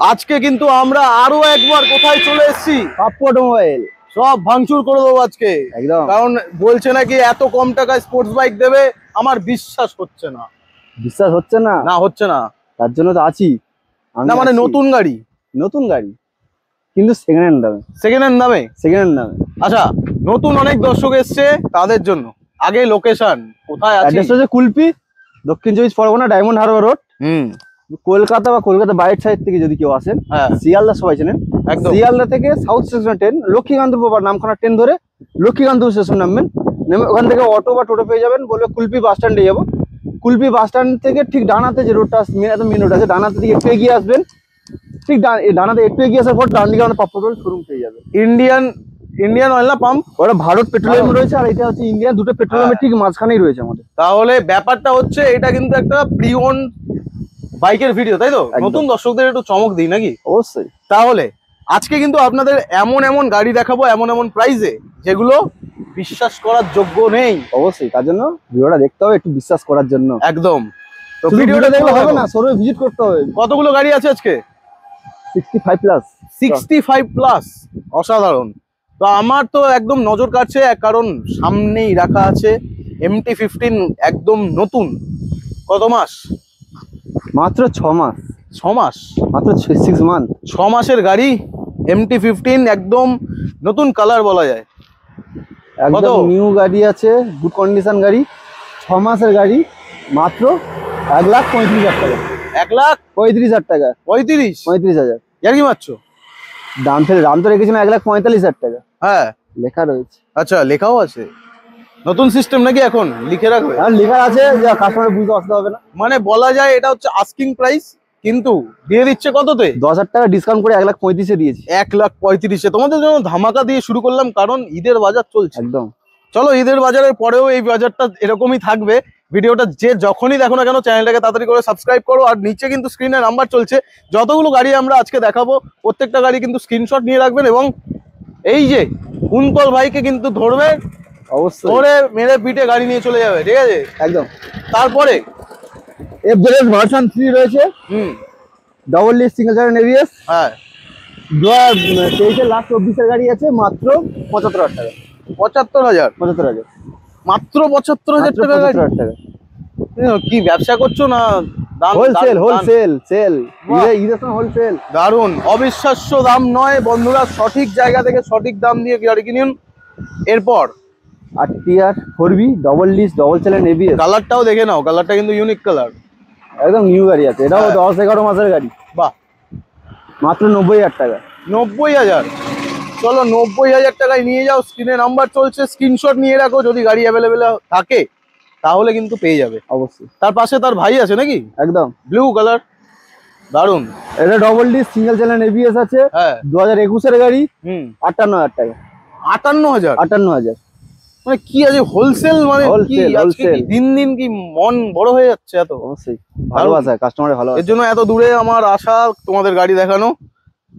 আজকে কিন্তু আমরা আরো একবার কোথায় চলে এসেছি, পাপ্পু অটোমোবাইল। সব ভাঙচুর করে দেবো আজকে একদম, কারণ বলছে নাকি এত কম টাকায় স্পোর্টস বাইক দেবে। আমার বিশ্বাস হচ্ছে না। বিশ্বাস হচ্ছে না? না হচ্ছে না, তার জন্য তো আছি। না মানে নতুন গাড়ি, নতুন গাড়ি কিন্তু সেকেন্ড হ্যান্ড দামে। সেকেন্ড হ্যান্ড দামে, সেকেন্ড হ্যান্ড দামে। আচ্ছা নতুন অনেক দর্শক এসছে তাদের জন্য আগে লোকেশন কোথায় আছে? অ্যাড্রেস হচ্ছে কুলপি, দক্ষিণ চব্বিশ পরগনা, ডায়মন্ড হারবার রোড। কলকাতা বা কলকাতা বাইরের সাইড থেকে যদি কেউ আসেন, শিয়ালদা সবাই চেনেন, শিয়ালদা থেকে সাউথ স্টেশন ট্রেন লক্ষ্মীকান্তপুর বা নামখানা ট্রেন ধরে লক্ষ্মীকান্তপুর স্টেশন নামবেন, নেমে ওখান থেকে অটো বা টোটো পেয়ে যাবেন। বলবে কুলপি বাস স্ট্যান্ডে যাবো। কুলপি বাস স্ট্যান্ড থেকে ঠিক ডানাতে যে রোডটা মেন রোড আছে, ডানাতে দিকে একটু এগিয়ে আসবেন। ঠিক ডানাতে একটু এগিয়ে আসার পর ডান দিকে আমাদের পাপ্পু অটোমোবাইল শোরুম পেয়ে যাবে। ইন্ডিয়ান অয়েল না পাম্প, ওটা ভারত পেট্রোলিয়াম রয়েছে, আর এটা হচ্ছে ইন্ডিয়ান। দুটো পেট্রোলিয়ামের ঠিক মাঝখানেই রয়েছে আমাদের। তাহলে ব্যাপারটা হচ্ছে এটা কিন্তু একটা প্রি ওন বাইকের ভিডিও, তাই তো? নতুন দর্শকদের একটু চমক দিই নাকি? অবশ্যই। তাহলে আজকে কিন্তু আপনাদের এমন এমন গাড়ি দেখাবো, এমন এমন প্রাইসে যেগুলো বিশ্বাস করার যোগ্য নেই। অবশ্যই, তার জন্য ভিডিওটা দেখতে হবে একটু বিশ্বাস করার জন্য। একদম। তো ভিডিওটা দেখলে হবে না, শোরুমে ভিজিট করতে হবে। কতগুলো গাড়ি আছে আজকে? 65 প্লাস। 65 প্লাস, অসাধারণ। তো আমার তো একদম নজর কাটছে, কারণ সামনেই রাখা আছে MT-15, একদম নতুন। কত মাস? মাত্র 6 মাস। 6 মাস, মাত্র 6 মান্থ। 6 মাসের গাড়ি MT-15, একদম নতুন কালার বলা যায়। একদম নিউ গাড়ি আছে, গুড কন্ডিশন গাড়ি, 6 মাসের গাড়ি, মাত্র 1,35,000 টাকা। 1,35,000 টাকা। 35,000 ইয়ার কি মারছো? দাম তো রেখেছি না 1,45,000 টাকা। হ্যাঁ লেখা রয়েছে। আচ্ছা, লেখাও আছে। নতুন সিস্টেম নাকি এখন লিখে রাখবে? হ্যাঁ লেখা আছে, যা কাস্টমার বুঝতে অসুবিধা হবে না। মানে বলা যায় এটা হচ্ছে আস্কিং প্রাইস, কিন্তু দিয়ে দিচ্ছে কততে? 10,000 টাকা ডিসকাউন্ট করে 1,35,000 দিয়েছি। 1,35,000 তোমাদের জন্য ধামাকা দিয়ে শুরু করলাম, কারণ ঈদের বাজার চলছে। একদম। চলো, ঈদের বাজারের পরেও এই বাজারটা এরকমই থাকবে। ভিডিওটা যে যখনই দেখো না কেন চ্যানেলটাকে তাড়াতাড়ি করে সাবস্ক্রাইব করো, আর নিচে কিন্তু স্ক্রিনে নাম্বার চলছে। যতগুলো গাড়ি আমরা আজকে দেখাবো প্রত্যেকটা গাড়ি কিন্তু স্ক্রিনশট নিয়ে রাখবেন, এবং এই যে কুন্তল ভাইকে কিন্তু ধরবে, অবশ্যই ধরে মেরে পিঠে গাড়ি নিয়ে চলে যাবে, ঠিক আছে? একদম। তারপরে এফজেড ভার্সন 3 রয়েছে, double list single channel ABS. হ্যাঁ, 2023 লাস্ট 24 গাড়ি আছে, মাত্র 75,000 টাকা। 75,000 মাত্র 75,000 টাকা গাড়ি। কি ব্যবসা করছো না? হোলসেল সেল, ঈদের সময় হোলসেল। দারুন, অবিশ্বাস্য দাম নয় বন্ধুরা, সঠিক জায়গা থেকে সঠিক দাম দিয়ে গাড়ি কিনুন। এরপর RTR 4B double list double channel ABS. কালারটাও দেখে নাও, কালারটা কিন্তু ইউনিক কালার, একদম নিউ গাড়ি আছে। এটাও 10-11 মাসের গাড়ি। বাহ, মাত্র 90,000 টাকা। 90,000। চলো 90,000 টাকায় নিয়ে যাও। স্ক্রিনে নাম্বার চলছে, স্ক্রিনশট নিয়ে রাখো। যদি গাড়ি অ্যাভেলেবেল থাকে তাহলে কিন্তু পেয়ে যাবে। অবশ্যই। তার পাশে তার ভাই আছে নাকি? একদম ব্লু কালার, দারুন। এটা double disc single channel ABS আছে। হ্যাঁ, 2021 এর গাড়ি। 58,000 টাকা। 58,000 মানে কি আছে? হোলসেল মানে কি? আজকে দিন দিন কি মন বড় হয়ে যাচ্ছে এত? অবশ্যই, ভালোবাসা, কাস্টমারের ভালোবাসা। এর জন্য এত দূরে আমার আশা তোমাদের গাড়ি দেখানো।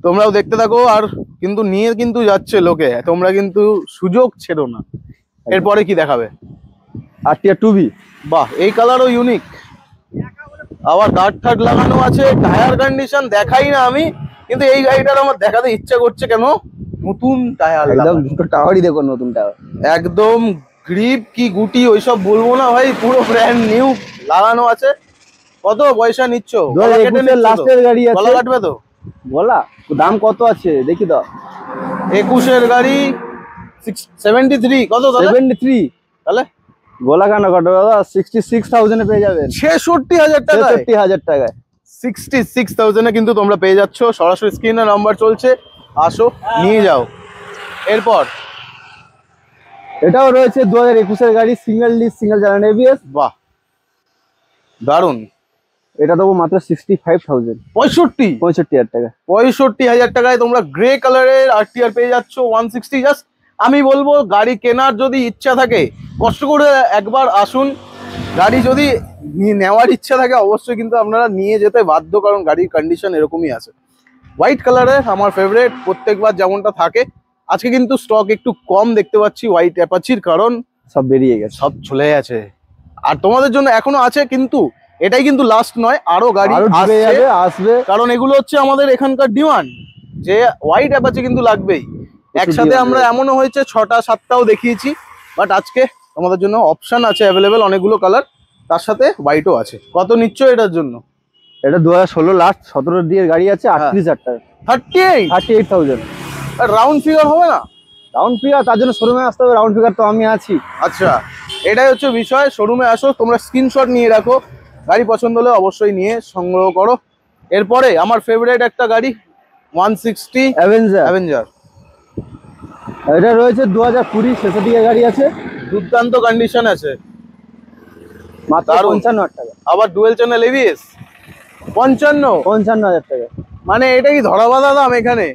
তোমরাও দেখতে থাকো, আর কিন্তু নিয়ে কিন্তু যাচ্ছে লোকে, তোমরা কিন্তু সুযোগ ছেড়ো না। এরপরে কি দেখাবে? RTR 2B। বাহ, এই কালারও ইউনিক, আবার গার্ড টার্ড লাগানো আছে। টায়ার কন্ডিশন দেখাই না আমি, কিন্তু এই গাড়িটার আমার দেখাতে ইচ্ছা করছে। কেন? নতুন টায়ার, একদম দুটো টাওয়ারই দেখো, নতুন টাওয়ার। একদম গ্রিপ কি গুটি ওইসব বলবো না ভাই, পুরো ব্র্যান্ড নিউ লাগানো আছে। কত পয়সা নিচ্ছ? লাস্টের গাড়ি আছে। গলা কাটবে তো? বলা দাম কত আছে দেখি তো। 21 গাড়ি 73। কত? 73। তাহলে গলা কেন কাটো দাদা? 66,000 এ পেয়ে যাবেন। 66,000 টাকা। 66,000 টাকায় 66,000 এ কিন্তু তোমরা পেয়ে যাচ্ছ। সরাসরি স্ক্রিনে নাম্বার চলছে, আসো নিয়ে যাও। এরপর এটাও রয়েছে 2021 এর গাড়ি, single disc single channel ABS. বাহ, দারুন। এটা দেবো মাত্র 65,000। 65,000 টাকা। 65,000 টাকায় তোমরা গ্রে কালারের আরটিআর পেয়ে যাচ্ছ 160। জাস্ট আমি বলবো, গাড়ি কেনার যদি ইচ্ছা থাকে কষ্ট করে একবার আসুন। গাড়ি যদি নেওয়ার ইচ্ছা থাকে অবশ্যই কিন্তু আপনারা নিয়ে যেতে বাধ্য, কারণ গাড়ির কন্ডিশন এরকমই আছে। হোয়াইট কালারের আমার ফেভারিট, প্রত্যেকবার যেমনটা থাকে। আজকে কিন্তু স্টক একটু কম দেখতে পাচ্ছি হোয়াইট অ্যাপাচির, কারণ সব বেরিয়ে গেছে, সব চলে গেছে। আর তোমাদের জন্য এখনো আছে, কিন্তু এটাই কিন্তু লাস্ট নয়, আরো গাড়ি আসবে, কারণ এগুলো হচ্ছে আমাদের এখানকার ডিমান্ড, যে হোয়াইট অ্যাপাচি কিন্তু লাগবেই। একসাথে আমরা এমনও হয়েছে 6টা 7টাও দেখিয়েছি, বাট আজকে আমাদের জন্য অপশন আছে অ্যাভেলেবেল অনেকগুলো কালার, তার সাথে হোয়াইটও আছে। কত নিচ্ছ এটার জন্য? এটা 2016 লাস্ট 17 দিয়ে গাড়ি আছে, 38,000 টাকা। 38,000 রাউন্ড ফিগার হবে না? রাউন্ড ফিগার তার জন্য শোরুমে আসতে হবে, রাউন্ড ফিগার তো আমি আছি। আচ্ছা, এটাই হচ্ছে বিষয়, শোরুমে আসো, তোমরা স্ক্রিনশট নিয়ে রাখো, গাড়ি পছন্দ হলে অবশ্যই নিয়ে সংগ্রহ করো। এরপরে আমার ফেভারিট একটা গাড়ি 160 অ্যাভেঞ্জার। এটা রয়েছে 2020 শেষের দিকে গাড়ি আছে, দুর্দান্ত কন্ডিশন আছে, মাত্র 55,000 টাকা। আবার ডুয়েল চ্যানেল এবিএস 55,000 টাকা। মানে এটা কি ধরা বাঁধা দাম এখানে?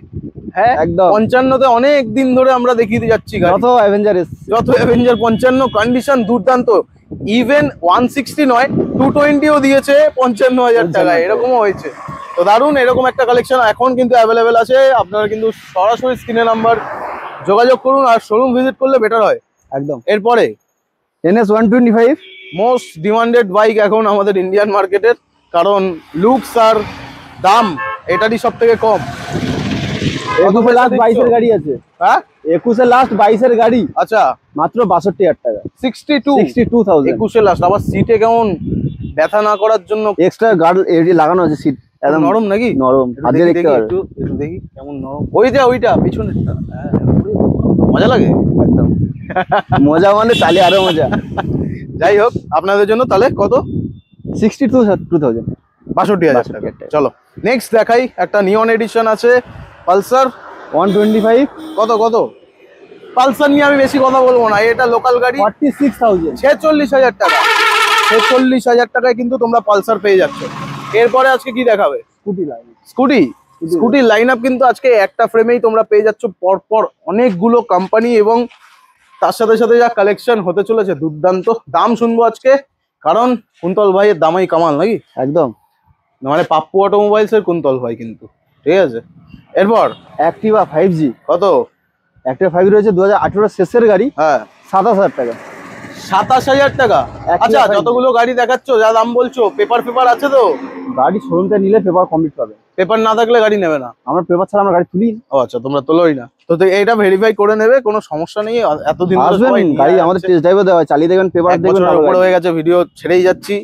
হ্যাঁ একদম, 55তে অনেক দিন ধরে আমরা দেখিয়ে যাচ্ছি যত অ্যাভেঞ্জার 55 কন্ডিশন দুর্দান্ত। ইভেন 160 নয় 220ও দিয়েছে 55,000 টাকায়, এরকমও হয়েছে। তো দারুণ, এরকম একটা কালেকশন এখন কিন্তু অ্যাভেলেবেল আছে। আপনারা কিন্তু সরাসরি স্ক্রিনে নাম্বার যোগাযোগ করুন, আর শোরুম ভিজিট করলে বেটার হয়। একদম। এরপরে NS 125 মোস্ট ডিমান্ডেড বাইক এখন আমাদের ইন্ডিয়ান মার্কেটের, কারণ লুকস আর দাম এটারই সব থেকে কম। 21 লাস্ট 22 গাড়ি আছে। হ্যাঁ 21 লাস্ট 22 গাড়ি, আচ্ছা, মাত্র 62,000 টাকা। 62,000 21 লাস্ট। আবার সিটে কেমন ব্যথা না করার জন্য এক্সট্রা গার্ড এডি লাগানো আছে, সিট একদম নরম নাকি? নরম, হাতে দেখতে পারো। একটু দেখি কেমন নরম। ওইটা পিছনেরটা, হ্যাঁ মজা লাগে একদম। মজা মানে তাহলে আরো মজা। যাই হোক, আপনাদের জন্য তাহলে কত? 62,000 62,000 টাকা। চলো নেক্সট দেখাই, একটা নিয়ন এডিশন আছে পালসার 125। কত? পালসার নিয়ে আমি বেশি কথা বলবো না, এটা লোকাল গাড়ি। 46,000 46,000 টাকা। 46,000 টাকায় কিন্তু তোমরা পালসার পেয়ে যাচ্ছ। এরপরে আজকে কি দেখাবে? স্কুটির লাইন আপ কিন্তু আজকে একটা ফ্রেমেই তোমরা পেয়ে যাচ্ছ পরপর অনেকগুলো কোম্পানি, এবং তার সাথে সাথে যা কালেকশন হতে চলেছে দুর্দান্ত। দাম শুনবো আজকে, কারণ কুন্তল ভাইয়ের দামাই কামাল নাকি? একদম, মানে পাপ্পু অটোমোবাইলস এর কুন্তল ভাই কিন্তু, ঠিক আছে। এরপর অ্যাক্টিভা 5G। কত? অ্যাক্টিভা 5 রয়েছে 2018 শেষের গাড়ি, হ্যাঁ 27,000 টাকা। 27,000 টাকা। আচ্ছা, যতগুলো গাড়ি দেখাচ্ছ যা দাম বলছো, পেপার আছে তো? গাড়ি শোরুমটা নিলে পেপার কমপ্লিট পাবে, পেপার না থাকলে গাড়ি নেবে না। আমরা পেপার ছাড়া আমরা গাড়ি তুলি। ও আচ্ছা, তোমরা তোলোই না তো, এটা ভেরিফাই করে নেবে, কোনো সমস্যা নেই। এতদিন গাড়ি আমাদের টেস্ট ড্রাইভে দেওয়া হয়, চালিয়ে দেখবেন, পেপার দেখবেন। বড় হয়ে গেছে, ভিডিও ছেড়েই যাচ্ছি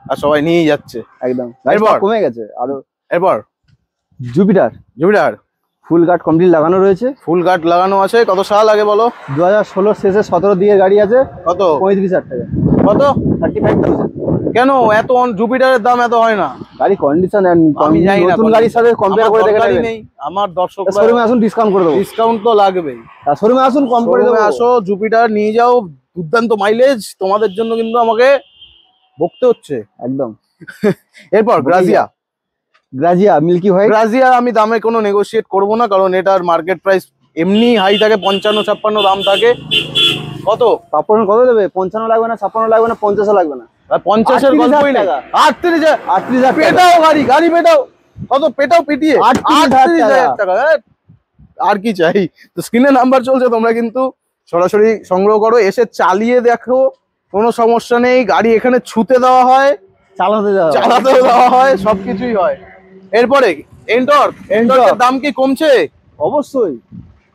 আর সবাই নিয়েই যাচ্ছে একদম। এরপর কমে গেছে আরো। এরপর জুপিটার ফুল গার্ড কমপ্লিট লাগানো রয়েছে। ফুল গার্ড লাগানো আছে। কত সাল আগে বলো? 2016 শেষে 17 দিয়ে গাড়ি আছে। কত? 35,000 টাকা। কত? 35,000। কেন এত? জুপিটারের দাম এত হয় না? গাড়ি কন্ডিশন আমি জানি না, নতুন গাড়ির সাথে কম্পেয়ার করে দেখে নেই। আমার দর্শক শোরুমে আসুন, ডিসকাউন্ট করে দেবো। ডিসকাউন্ট তো লাগবেই। শোরুমে আসুন, কম করে দেবো। আসো, জুপিটার নিয়ে যাও, দুর্দান্ত মাইলেজ। তোমাদের জন্য কিন্তু আমাকে বকতে হচ্ছে একদম। এরপর গ্রাজিয়া মিল্কি হোয়াইট। গ্রাজিয়া আমি দামে কোনো নেগোশিয়েট করব না, কারণ এটার মার্কেট প্রাইস এমনি হাই থাকে, 55-56 দাম থাকে। কত? কত দেবে? 55 লাগবে না, 56 লাগবে না, 50 লাগবে না। 50-এর গল্পই না। 38,000 পেটাও গাড়ি পেটাও। কত পেটাও? পিটিয়ে 38,000 টাকা। আর কি চাই? তো স্ক্রিনে নাম্বার চলছে, তোমরা কিন্তু সরাসরি সংগ্রহ করো, এসে চালিয়ে দেখো, কোনো সমস্যা নেই। গাড়ি এখানে ছুতে দেওয়া হয়, চালাতে দেওয়া হয়, সবকিছুই হয়। এরপরে এন্টর্কের দাম কি কমছে? অবশ্যই।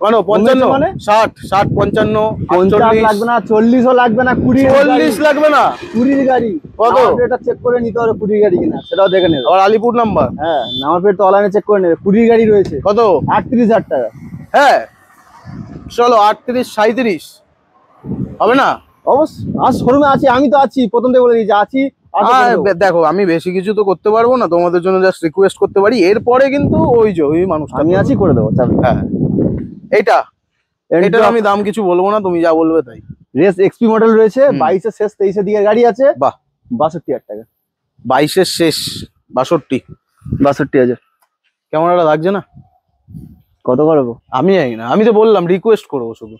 কেন 55 মানে 60 55 50 লাগবে না, 40ও লাগবে না, 40 লাগবে না। 20 গাড়ি। কত? এটা চেক করে নিতে হবে 20 গাড়ি কিনা, সেটাও দেখে নেবে। আর আলিপুর নাম্বার, হ্যাঁ নাম্বার প্লেট তো অনলাইনে চেক করে নেবে। 20 গাড়ি রয়েছে। কত? 38,000 টাকা। হ্যাঁ চলো 38-37 হবে না? অবশ্যই। আর শোরুমে আছি, আমি তো আছি, প্রথম থেকে বলে দিয়েছি আছি। দেখো আমি বেশি কিছু তো করতে পারবো না, তোমাদের জন্য জাস্ট রিকোয়েস্ট করতে পারি। এরপরে কিন্তু ওই মানুষ আমি আছি, করে দেবো। হ্যাঁ এটা আমি দাম কিছু বলবো না, তুমি যা বলবে তাই। রেস এক্সপি মডেল রয়েছে, 22 শেষ 23 দিকে গাড়ি আছে। বাহ, 62,000 টাকা। 22 শেষ 62,000। কেমন একটা লাগছে না? কত করবো আমি জানি না, আমি তো বললাম রিকোয়েস্ট করবো শুধু।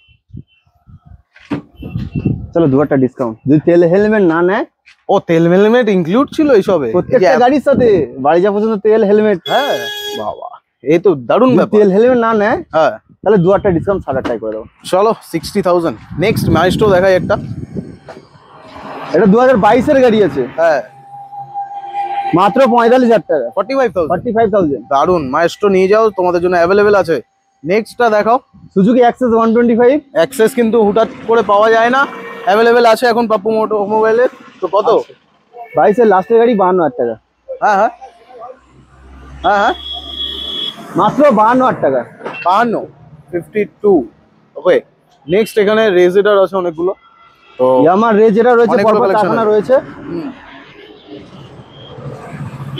চলো 2টা ডিসকাউন্ট, যদি তেল হেলমেট না নেয়। ও তেল হেলমেট ইনক্লুড ছিল এইসবে? প্রত্যেকটা গাড়ির সাথে বাড়ি যা পর্যন্ত তেল হেলমেট। হ্যাঁ বাবা, এই তো দারুণ ব্যাপার। তেল হেলমেট না নেয়, হ্যাঁ, তাহলে 2টা ডিসকাউন্ট 7,000 করে দেবো। চলো 60,000। নেক্সট ম্যাজিস্টো দেখাই একটা। এটা 2022 এর গাড়ি আছে। হ্যাঁ মাত্র 45,000 টাকা। 45,000 দারুন, মাইস্ট্রো নিয়ে যাও, তোমাদের জন্য অ্যাভেলেবেল আছে। নেক্সটটা দেখাও, সুজুকি অ্যাক্সেস 125। অ্যাক্সেস কিন্তু হুটাট করে পাওয়া যায় না, অ্যাভেলেবেল আছে এখন পাপ্পু মোবাইলে। তো কত? 22 লাস্টের গাড়ি 52,000 টাকা। হ্যাঁ হ্যাঁ হ্যাঁ হ্যাঁ, মাত্র 52,000 টাকা। 52, 52। ওকে, নেক্সট এখানে রেজেডার আছে অনেকগুলো। তো ইয়ামার রেজ যেটা রয়েছে অনেকগুলো পরপর collection কারখানা আছে। রয়েছে।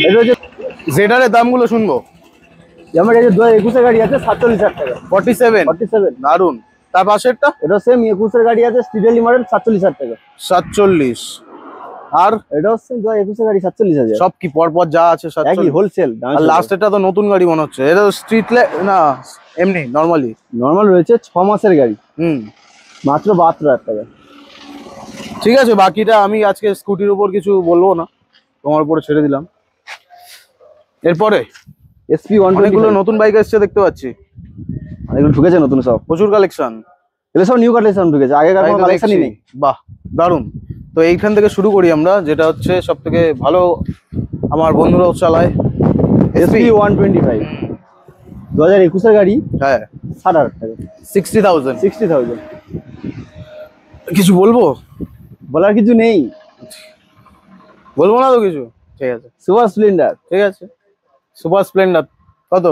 এটা হচ্ছে জেডারের দামগুলো শুনবো। ইয়ামার রেজ 2021 এর গাড়ি আছে 47,000 টাকা। 47 দারুন। তার পাশেরটা এটা সেম 21 এর গাড়ি আছে স্টিডেলি মডেল 47,000 টাকা। 47। আর এটা হচ্ছে 2021 এর গাড়ি 47,000। সব কি পরপর যা আছে একই 47? হোলসেল। আর লাস্টেরটা তো নতুন গাড়ি মনে হচ্ছে, এটা স্ট্রিট না এমনি নরমালি? নরমাল রয়েছে 6 মাসের গাড়ি, হুম, মাত্র 72,000 টাকা। ঠিক আছে। বাকিটা আমি আজকে স্কুটির উপর কিছু বলবো না, তোমার উপরে ছেড়ে দিলাম। এরপরে এসপি 125 অনেকগুলো নতুন বাইক এসছে দেখতে পাচ্ছি, এগুলো ঢুকেছে নতুন সব, প্রচুর কালেকশন। এগুলো সব নিউ কালেকশন ঢুকেছে, আগেকার কোনো কালেকশনই নেই। বাহ, দারুন। তো এইখান থেকে শুরু করি আমরা, যেটা হচ্ছে সব থেকে ভালো, আমার বন্ধুরাও চালায়, এসপি 125 2021 এর গাড়ি। হ্যাঁ, 60,000 টাকা। 60,000। 60,000 কিছু বলবো? বলার কিছু নেই, বলবো না তো কিছু, ঠিক আছে। সুপার স্প্লেন্ডার, ঠিক আছে, সুপার স্প্লেন্ডার কত?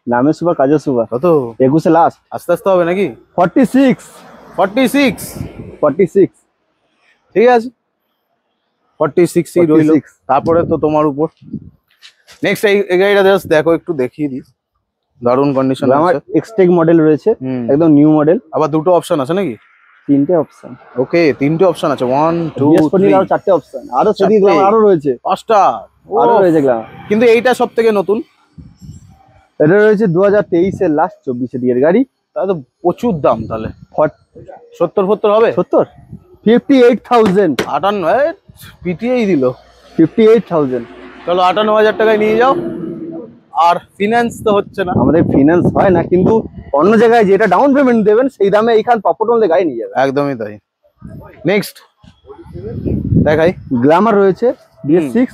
নামে সুপার কাজের সুপার, কত? 21 লাস্ট। আস্তে আস্তে হবে নাকি? 46। 46 ঠিক আছে, 46 রইল। তারপরে তো তোমার উপর। নেক্সট এই গাড়িটা জাস্ট দেখো, একটু দেখিয়ে দিই, দারুন কন্ডিশন আমার আছে। এক্সটেক মডেল রয়েছে, একদম নিউ মডেল। আবার দুটো অপশন আছে নাকি? 3টে অপশন। ওকে, 3টে অপশন আছে, 1 2 3 আর 4টে অপশন, আরো সেদিকে গ্ল্যামার আরো রয়েছে, 5টা আরো রয়েছে গ্ল্যামার। কিন্তু এইটা সবথেকে নতুন। এটা রয়েছে 2023 এর লাস্ট 24 এর গাড়ি। তাহলে তো প্রচুর দাম, তাহলে 70 হবে। 70 58,000। 58 পিটিয়েই দিল। 58,000। চলো 58,000 টাকায় নিয়ে যাও। আর ফিনান্স তো হচ্ছে না, আমাদের ফিনান্স হয় না, কিন্তু অন্য জায়গায় যেটা ডাউন পেমেন্ট দেবেন সেই দামে এইখান পাপটনলে গাড়ি নিয়ে যাবে। একদমই তাই। নেক্সট দেখাই, গ্ল্যামার রয়েছে BS6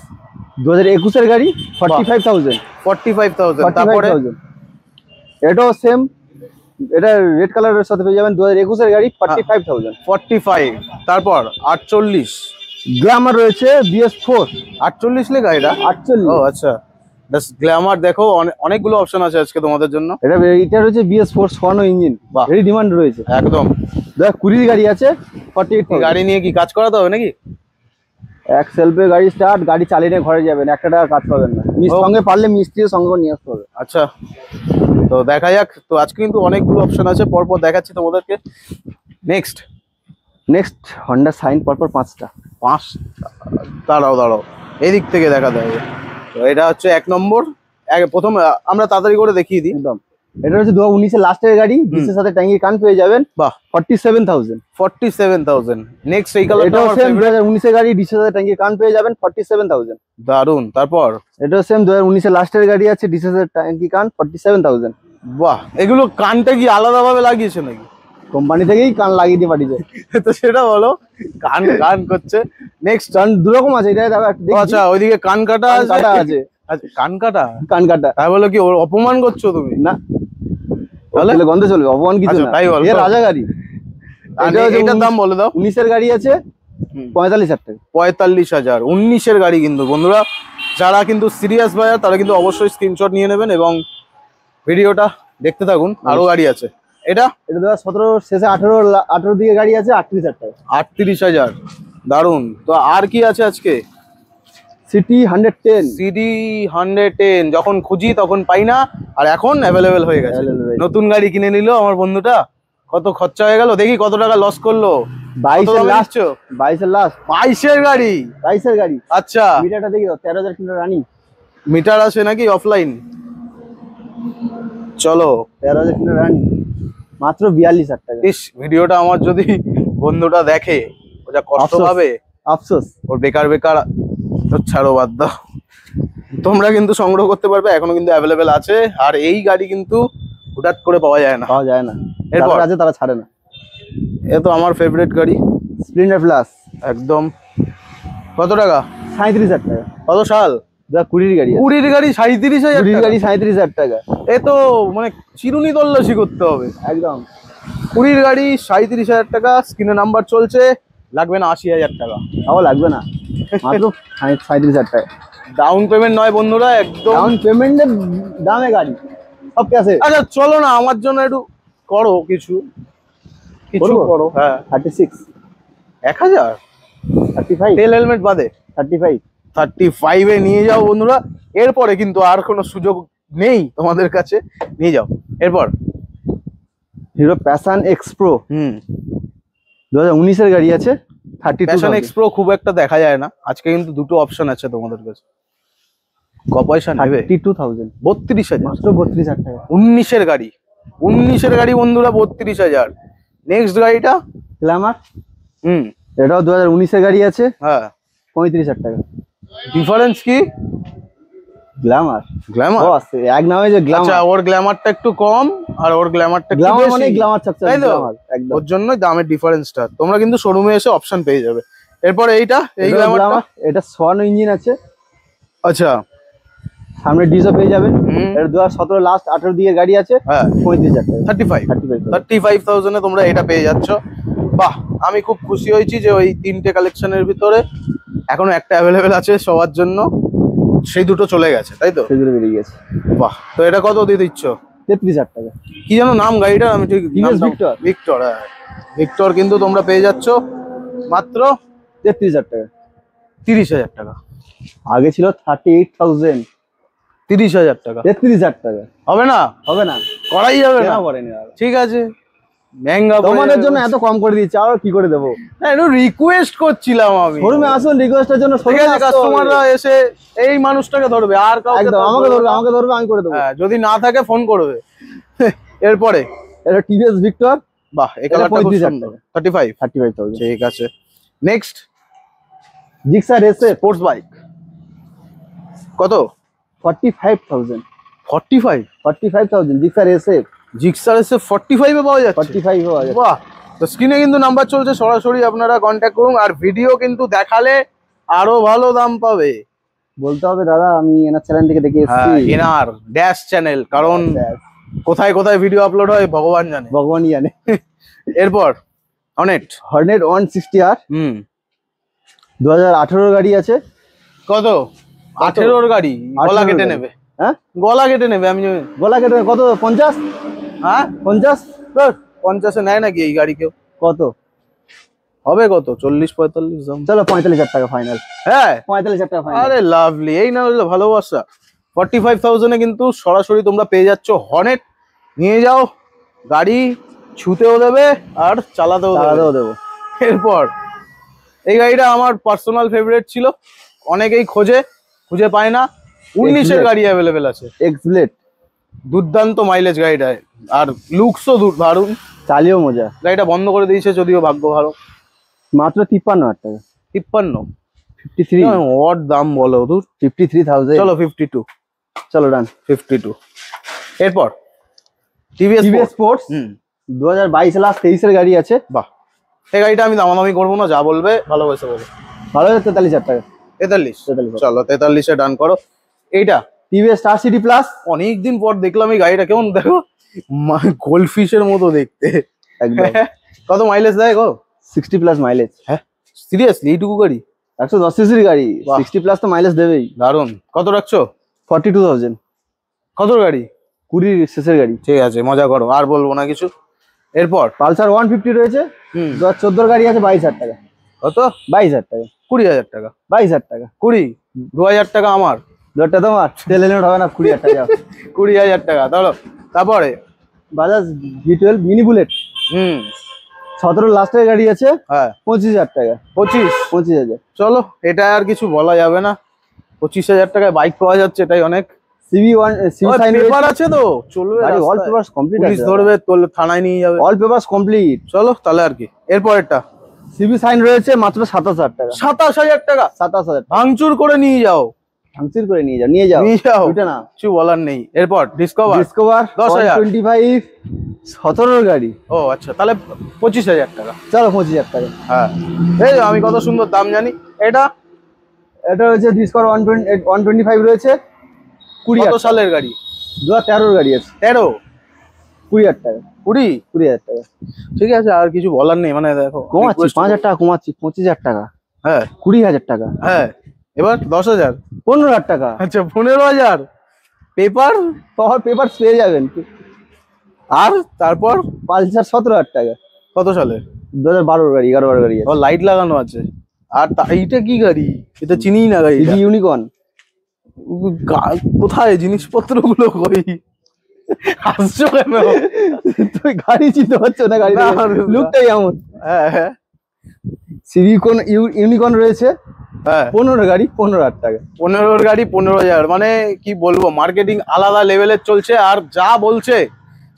2021 এর গাড়ি 45,000। 45,000। তারপরে এটাও সেম, এটা রেড কালারের সাথে পেয়ে যাবেন 2021 এর গাড়ি 45,000। 45। তারপর 48। গ্ল্যামার রয়েছে BS4 48 লেখা এটা? 48। ও আচ্ছা, গ্ল্যামার দেখো, অনেকগুলো অপশন আছে আজকে তোমাদের জন্য। এটা রয়েছে BS4 সোয়ানো ইঞ্জিন, ভেরি ডিমান্ড রয়েছে একদম। দেখ 20 গাড়ি আছে 48। গাড়ি নিয়ে কি কাজ করাতে হবে নাকি? এক সেলফে গাড়ি স্টার্ট, গাড়ি চালিয়ে নিয়ে ঘরে যাবেন, 1 টাকা কাজ পাবেন না। সঙ্গে পারলে মিস্ত্রির সঙ্গে নিয়ে আসতে হবে। আচ্ছা, তো দেখা যাক। তো আজকে কিন্তু অনেকগুলো অপশন আছে, পরপর দেখাচ্ছি তোমাদেরকে। নেক্সট হন্ডা সাইন পরপর 5টা। দাঁড়াও, এদিক থেকে দেখা দেয়। তো এটা হচ্ছে 1 নম্বর। প্রথম আমরা তাড়াতাড়ি করে দেখিয়ে দিই। একদম, এটা হচ্ছে 2019 এর লাস্টের গাড়ি, ডিসের সাথে ট্যাঙ্কির কান পেয়ে যাবেন। বাহ, 47,000। 47,000। নেক্সট এই কালারটা এটাও সেম 2019 এর গাড়ি, ডিসের সাথে ট্যাঙ্কির কান পেয়ে যাবেন 47,000। দারুন। তারপর এটাও সেম 2019 এর লাস্টের গাড়ি আছে, ডিসের সাথে ট্যাঙ্কি কান 47,000। বাহ, এগুলো কানটা কি আলাদা ভাবে লাগিয়েছে নাকি? কোম্পানি থেকেই কান লাগিয়ে দিয়ে পাঠিয়েছে। তো সেটা বলো, কান করছে। নেক্সট কান দু রকম আছে, এটা আচ্ছা, ওইদিকে কান কাটা আছে। আচ্ছা, কান কাটা তাই বলো কি? অপমান করছো তুমি? না, তাহলে গন্ধে চলবে, অপমান কিছু না। তাই বল, এর রাজা গাড়ি। এটার দাম বলে দাও। 19 এর গাড়ি আছে 45,000 টাকা। 45,000। 19 এর গাড়ি কিন্তু বন্ধুরা, যারা কিন্তু সিরিয়াস বায়ার তারা কিন্তু অবশ্যই স্ক্রিনশট নিয়ে নেবেন এবং ভিডিওটা দেখতে থাকুন। আরো গাড়ি আছে। এটা 2017 শেষে 18 দিকে গাড়ি আছে 38,000 টাকা। 38,000। দারুন। তো আর কি আছে আজকে? সিটি 110। সিডি 110 যখন খুঁজি তখন পাই না, আর এখন অ্যাভেলেবেল হয়ে গেছে। নতুন গাড়ি কিনে নিল আমার বন্ধুটা, কত খরচা হয়ে গেল দেখি, কত টাকা লস করলো। 22 এর লাস্ট। 22 এর গাড়ি। 22 এর গাড়ি। আচ্ছা, মিটারটা দেখি 13,000 কিলো রানিং। মিটার আছে নাকি অফলাইন? চলো, 13,000 কিলো রানিং, মাত্র 42,000 টাকা। ইস, ভিডিওটা আমার যদি বন্ধুটা দেখে, ও যা কষ্ট পাবে। আফসোস, ওর বেকার ছাড়ো, বাদ দাও। তোমরা কিন্তু সংগ্রহ করতে পারবে, এখনো কিন্তু অ্যাভেলেবেল আছে। আর এই গাড়ি কিন্তু হুটাট করে পাওয়া যায় না। এরপর আছে তারা ছাড়ে না। এ তো আমার ফেভারিট গাড়ি, স্প্লেন্ডার প্লাস। একদম। কত টাকা? 37,000 টাকা। কত সাল? 20 গাড়ি, 20 গাড়ি 37,000, 20 গাড়ি 37,000 টাকা। এ তো মানে চিরুনি তল্লাশি করতে হবে একদম। 20 গাড়ি 37,000 টাকা, স্ক্রিনে নাম্বার চলছে, লাগবে না 80,000 টাকা, তাও লাগবে না, মাত্র 37,000 টাকা। ডাউন পেমেন্ট নয় বন্ধুরা, একদম ডাউন পেমেন্টের দামে গাড়ি সব ক্যাশে। আচ্ছা চলো না আমার জন্য একটু করো, কিছু করো। হ্যাঁ 36, 1000, 35, তেল হেলমেট বাদে 35, 35 এ নিয়ে যাও বন্ধুরা। এরপরে কিন্তু আর কোনো সুযোগ নেই তোমাদের কাছে, নিয়ে যাও। এরপর হিরো প্যাশন এক্স প্রো, 2019 এর গাড়ি আছে, প্যাশন এক্স প্রো খুব একটা দেখা যায় না আজকে, কিন্তু দুটো অপশন আছে তোমাদের কাছে। ক পয়সা নেবে? 32,000, 32,000, মাত্র 32,000 টাকা। 19 গাড়ি, 19 গাড়ি বন্ধুরা, 32,000। নেক্সট গাড়িটা গ্ল্যামার, হুম, এটাও 2019 এর গাড়ি আছে, হ্যাঁ 35,000 টাকা। ডিফারেন্স কি? গ্ল্যামার, গ্ল্যামার, ও আছে এক নামে যে আচ্ছা গ্ল্যামার। ওর গ্ল্যামারটা একটু কম আর ওর গ্ল্যামারটা একটু গ্ল্যামার বেশি, মানে গ্ল্যামার চাকচা, তাই তো? গ্ল্যামার একদম। ওর জন্য দামের ডিফারেন্সটা, তোমরা কিন্তু শোরুমে এসে অপশন পেয়ে যাবে। এরপর এইটা, এই গ্ল্যামারটা, এটা সোয়ানো ইঞ্জিন আছে, আচ্ছা সামনে ডিজো পেয়ে যাবেন। হুম, এটা 2017 লাস্ট 18 দিকের গাড়ি আছে, হ্যাঁ 35,000 টাকা। 35,000 এ তোমরা এটা পেয়ে যাচ্ছ। বাহ, আমি খুব খুশি হয়েছি যে ওই তিনটে কালেকশনের ভিতরে এখনো একটা অ্যাভেলেবেল আছে সবার জন্য, সেই দুটো চলে গেছে, তাই তো? সেগুলো বেরিয়ে গেছে। বাহ, তো এটা কত দিয়ে দিচ্ছ? 33,000 টাকা। কি যেন নাম গাড়িটার, আমি ঠিক ভিক্টর। ভিক্টর, হ্যাঁ ভিক্টর কিন্তু তোমরা পেয়ে যাচ্ছ মাত্র 33,000 টাকা। 30,000 টাকা। আগে ছিল 38,000, 30,000 টাকা 33,000 টাকা। হবে না? হবে না, করাই যাবে না? কেন করেনি দাদা? ঠিক আছে, মেহেঙ্গা তোমাদের জন্য এত কম করে দিচ্ছি, আর কি করে দেবো? একটু রিকোয়েস্ট করছিলাম আমি। শোরুমে আসুন, রিকোয়েস্টের জন্য ঠিক আছে, কাস্টমাররা এসে এই মানুষটাকে ধরবে, আর কাউকে একদম আমাকে ধরবে, আমাকে ধরবে, আমি করে দেবো। হ্যাঁ, যদি না থাকে ফোন করবে। এরপরে এটা টিভিএস ভিক্টর, বাহ, এই কালারটা খুব 35,000 সুন্দর। টাকা। 35,000, 35,000। ঠিক আছে। Next Gixxer SF sports bike, কত? 45,000, 45, 45,000 জিক্সার এসএফ, জিক্সার এসে 45 এ পাওয়া যাচ্ছে। 45 পাওয়া যাচ্ছে। বাহ, তো স্ক্রিনে কিন্তু নাম্বার চলছে, সরাসরি আপনারা কন্ট্যাক্ট করুন, আর ভিডিও কিন্তু দেখালে আরো ভালো দাম পাবে। বলতে হবে দাদা, আমি এনার চ্যানেল থেকে দেখে হ্যাঁ, এসেছি। এনার ড্যাশ চ্যানেল, কারণ কোথায় কোথায় ভিডিও আপলোড হয় ভগবান জানে। ভগবানই জানে। এরপর হর্নেট, হর্নেট 160R, 2018 গাড়ি আছে। কত? 18 গাড়ি, গলা কেটে নেবে। হ্যাঁ, গলা কেটে নেবে, আমি গলা কেটে কত? 50? হ্যাঁ 50? 50-এ নেয় নাকি এই গাড়ি কেউ? কত হবে কত? 40-45 দাম। চলো 45,000 টাকা ফাইনাল। হ্যাঁ 45,000 টাকা ফাইনাল। আরে লাভলি, এই না হলো ভালোবাসা। 45,000 এ কিন্তু সরাসরি তোমরা পেয়ে যাচ্ছ হর্নেট। নিয়ে যাও, গাড়ি ছুতেও দেবে আর চালাতেও দেবে। এরপর এই গাড়িটা আমার পার্সোনাল ফেভারিট ছিল, অনেকেই খুঁজে পায় না। 19-এর গাড়ি অ্যাভেলেবেল আছে, এক্স ব্লেড, দুর্দান্ত মাইলেজ গাড়িটায়, আর লুকসও দারুণ। চালিয়েও মজা। গাড়িটা বন্ধ করে দিয়েছে, যদিও ভাগ্য ভালো। মাত্র 53,000 টাকা। 53, 53, ওর দাম বলো দূর। 53,000। চলো 52, চলো ডান। 52। এরপর টিভিএস স্পোর্টস, 2022 লাস্ট 23-এর গাড়ি আছে। বাহ, এই গাড়িটা আমি দামাদামি করবো না, যা বলবে ভালোবেসে বলো। ভালো, 43,000 টাকা। 43, চলো 43-এ ডান করো। এইটা টিভিএস স্টার সিটি প্লাস, অনেকদিন পর দেখলাম এই গাড়িটা, কেমন দেখো, গোল্ড ফিশের মতো দেখতে। একদম। কত মাইলেজ দেয় গো? 60 প্লাস মাইলেজ। হ্যাঁ সিরিয়াসলি, এইটুকু গাড়ি? 110 সিসির গাড়ি, 60 প্লাস তো মাইলেজ দেবেই। দারুন। কত রাখছো? 42,000। কত গাড়ি? 20 শেষের গাড়ি। ঠিক আছে, মজা করো, আর বলবো না কিছু। এরপর পালসার 150 রয়েছে, 2014 গাড়ি আছে, 22,000 টাকা। কত? 22,000 টাকা। 20,000 টাকা? 22,000 টাকা। 2,000 টাকা আমার, 2,000 তোমার। তেল হেলমেট হবে না, 20,000 টাকা। 20,000 টাকা ধরো। তারপরে বাজাজ V12 মিনি বুলেট, 17 লাস্টের গাড়ি আছে, হ্যাঁ 25,000 টাকা। 25,000। চলো, এটা আর কিছু বলা যাবে না। 25,000 টাকায় বাইক পাওয়া যাচ্ছে, এটাই অনেক। CV1 CV সাইন পেপার আছে তো, চলবে। গাড়ি অল পেপারস কমপ্লিট পুলিশ আছে, ধরবে, থানায় নিয়ে যাবে। All papers complete. চলো তাহলে আর কি। এরপরেরটা CV সাইন রয়েছে, মাত্র 27,000 টাকা। 27,000 টাকা? 27,000 ভাঙচুর করে নিয়ে যাও, ভাঙচুর করে নিয়ে যাও। ওইটা না, কিছু বলার নেই। এরপর ডিসকভার 10,000। 25 17 গাড়ি। ও আচ্ছা, তাহলে 25,000 টাকা। চলো 25,000 টাকা। হ্যাঁ, এই আমি কত সুন্দর দাম জানি। এটা এটা হচ্ছে ডিসকভার 125 রয়েছে, কত সালের গাড়ি? 2013 গাড়ি আছে। 13? 20,000 টাকা। 20,000 টাকা। ঠিক আছে, আর কিছু বলার নেই, মানে দেখো কমাচ্ছি 5,000 টাকা কমাচ্ছি, 25,000 টাকা। হ্যাঁ 20,000 টাকা। হ্যাঁ এবার 10,000, 15,000 টাকা। আচ্ছা 15,000। পেপার পেপার পেয়ে যাবেন। আর তারপর পালসার 17,000 টাকা। কত সালে? 2012 গাড়ি, 11 গাড়ি আছে। লাইট লাগানো আছে। আর এইটা কি গাড়ি? এটা চিনি না গাড়ি। ইউনিকর্ন। কোথায় জিনিসপত্র গুলো কই? হাসছো কেন? তুই গাড়ি চিনতে পারছো না? গাড়ি লুকটাই এমন। হ্যাঁ ইউনিকর্ন রয়েছে। হ্যাঁ 15 গাড়ি, 15,000 টাকা। 15 গাড়ি 15,000, মানে কি বলবো, মার্কেটিং আলাদা লেভেলের চলছে। আর যা বলছে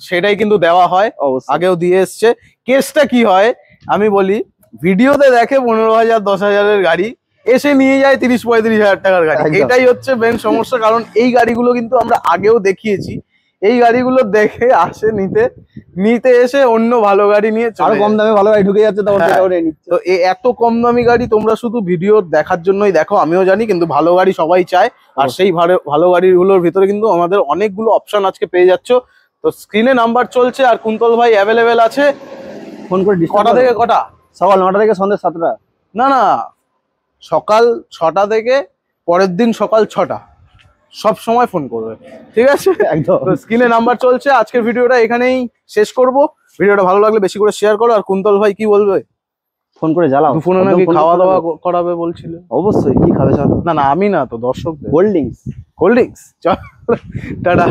সেটাই কিন্তু দেওয়া হয়, আগেও দিয়ে এসছে। কেসটা কি হয় আমি বলি, ভিডিওতে দেখে 15,000 10,000-এর গাড়ি, এসে নিয়ে যায় 30-35,000 টাকার গাড়ি। এটাই হচ্ছে মেন সমস্যা। কারণ এই গাড়িগুলো কিন্তু আমরা আগেও দেখিয়েছি, এই গাড়িগুলো দেখে আসে নিতে এসে অন্য ভালো গাড়ি নিয়ে আরো কম দামে ভালো গাড়ি ঢুকে যাচ্ছে, তখন সেটাও নিয়ে নিচ্ছে। তো এত কম দামি গাড়ি তোমরা শুধু ভিডিও দেখার জন্যই দেখো, আমিও জানি, কিন্তু ভালো গাড়ি সবাই চায়। আর সেই ভালো গাড়িগুলোর ভিতরে কিন্তু আমাদের অনেকগুলো অপশন আজকে পেয়ে যাচ্ছ। তো স্ক্রিনে নাম্বার চলছে, আর কুন্তল ভাই অ্যাভেলেবেল আছে। ফোন করে কটা থেকে কটা? সকাল 9টা থেকে সন্ধ্যে 7টা। না, সকাল 6টা থেকে পরের দিন সকাল 6টা, সব সময় ফোন করবে, ঠিক আছে? একদম। স্ক্রিনে নাম্বার চলছে। আজকের ভিডিওটা এখানেই শেষ করব। ভিডিওটা ভালো লাগলে বেশি করে শেয়ার করো। আর কুন্তল ভাই কি বলবে? ফোন করে জ্বালাও। দুপুরে নাকি খাওয়া দাওয়া করাবে বলছিল। অবশ্যই, কি খাবে চলো। না আমি না, তো দর্শক। Cold drinks. চল টাটা।